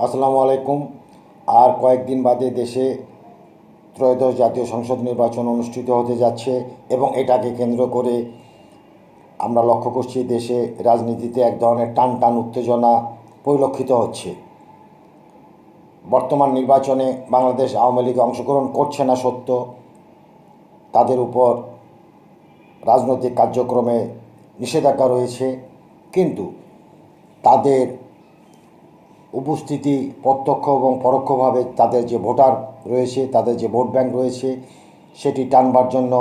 আসসালামু আলাইকুম। আর কয়েকদিন বাদে দেশে ত্রয়োদশ জাতীয় সংসদ নির্বাচন অনুষ্ঠিত হতে যাচ্ছে এবং এটাকে কেন্দ্র করে আমরা লক্ষ্য করছি দেশে রাজনীতিতে এক ধরনের টান টান উত্তেজনা পরিলক্ষিত হচ্ছে। বর্তমান নির্বাচনে বাংলাদেশ আওয়ামী লীগ অংশগ্রহণ করছে না সত্য, তাদের উপর রাজনৈতিক কার্যক্রমে নিষেধাজ্ঞা রয়েছে, কিন্তু তাদের উপস্থিতি প্রত্যক্ষ এবং পরোক্ষভাবে তাদের যে ভোটার রয়েছে, তাদের যে ভোট ব্যাংক রয়েছে, সেটি টানবার জন্য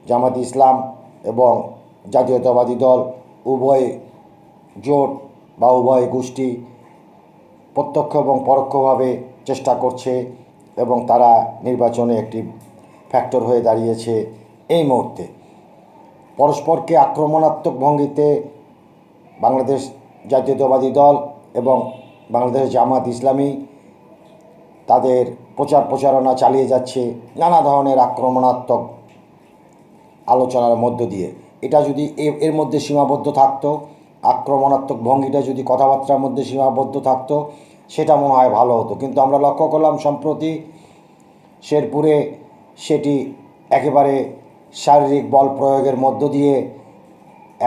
জামাত ইসলাম এবং জাতীয়তাবাদী দল উভয় জোট বা উভয় গোষ্ঠী প্রত্যক্ষ এবং পরোক্ষভাবে চেষ্টা করছে এবং তারা নির্বাচনে একটি ফ্যাক্টর হয়ে দাঁড়িয়েছে। এই মুহূর্তে পরস্পরকে আক্রমণাত্মক ভঙ্গিতে বাংলাদেশ জাতীয়তাবাদী দল এবং বাংলাদেশ জামাত ইসলামী তাদের প্রচারণা চালিয়ে যাচ্ছে নানা ধরনের আক্রমণাত্মক আলোচনার মধ্য দিয়ে। এটা যদি এর মধ্যে সীমাবদ্ধ থাকতো, আক্রমণাত্মক ভঙ্গিটা যদি কথাবার্তার মধ্যে সীমাবদ্ধ থাকতো, সেটা মনে হয় ভালো হতো। কিন্তু আমরা লক্ষ্য করলাম সম্প্রতি শেরপুরে সেটি একেবারে শারীরিক বল প্রয়োগের মধ্য দিয়ে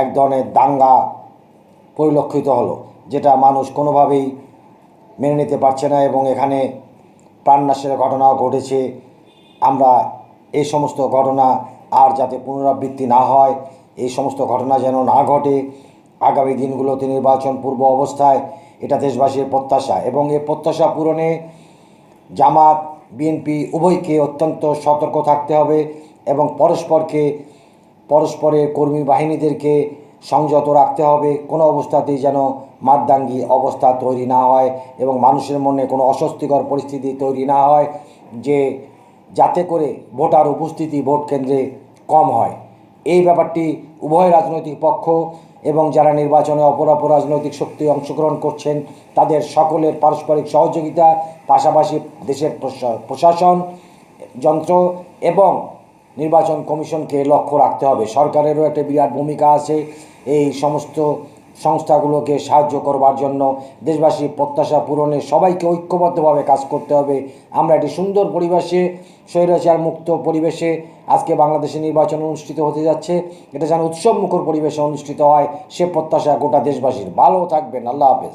এক ধরনের দাঙ্গা পরিলক্ষিত হলো, যেটা মানুষ কোনোভাবেই মেনে নিতে পারছে না এবং এখানে প্রাণনাশের ঘটনাও ঘটেছে। আমরা এই সমস্ত ঘটনা আর যাতে পুনরাবৃত্তি না হয়, এই সমস্ত ঘটনা যেন না ঘটে, আগামী দিনগুলোতে নির্বাচন পূর্ব অবস্থায় এটা দেশবাসীর প্রত্যাশা এবং এই প্রত্যাশা পূরণে জামাত বিএনপি উভয়কে অত্যন্ত সতর্ক থাকতে হবে এবং পরস্পরের কর্মী বাহিনীদেরকে সংযত রাখতে হবে। কোনো অবস্থাতেই যেন মারদাঙ্গি অবস্থা তৈরি না হয় এবং মানুষের মনে কোনো অস্বস্তিকর পরিস্থিতি তৈরি না হয়, যে যাতে করে ভোটার উপস্থিতি ভোট কেন্দ্রে কম হয়। এই ব্যাপারটি উভয় রাজনৈতিক পক্ষ এবং যারা নির্বাচনে অপর রাজনৈতিক শক্তি অংশগ্রহণ করছেন তাদের সকলের পারস্পরিক সহযোগিতা, পাশাপাশি দেশের প্রশাসন যন্ত্র এবং নির্বাচন কমিশনকে লক্ষ্য রাখতে হবে। সরকারেরও একটা বিরাট ভূমিকা আছে এই সমস্ত সংস্থাগুলোকে সাহায্য করবার জন্য। দেশবাসীর প্রত্যাশা পূরণে সবাইকে ঐক্যবদ্ধভাবে কাজ করতে হবে। আমরা একটি সুন্দর পরিবেশে, স্বৈরাচার মুক্ত পরিবেশে আজকে বাংলাদেশে নির্বাচন অনুষ্ঠিত হতে যাচ্ছে। এটা যেন উৎসবমুখর পরিবেশে অনুষ্ঠিত হয়, সে প্রত্যাশা গোটা দেশবাসীর। ভালো থাকবেন, আল্লাহ হাফেজ।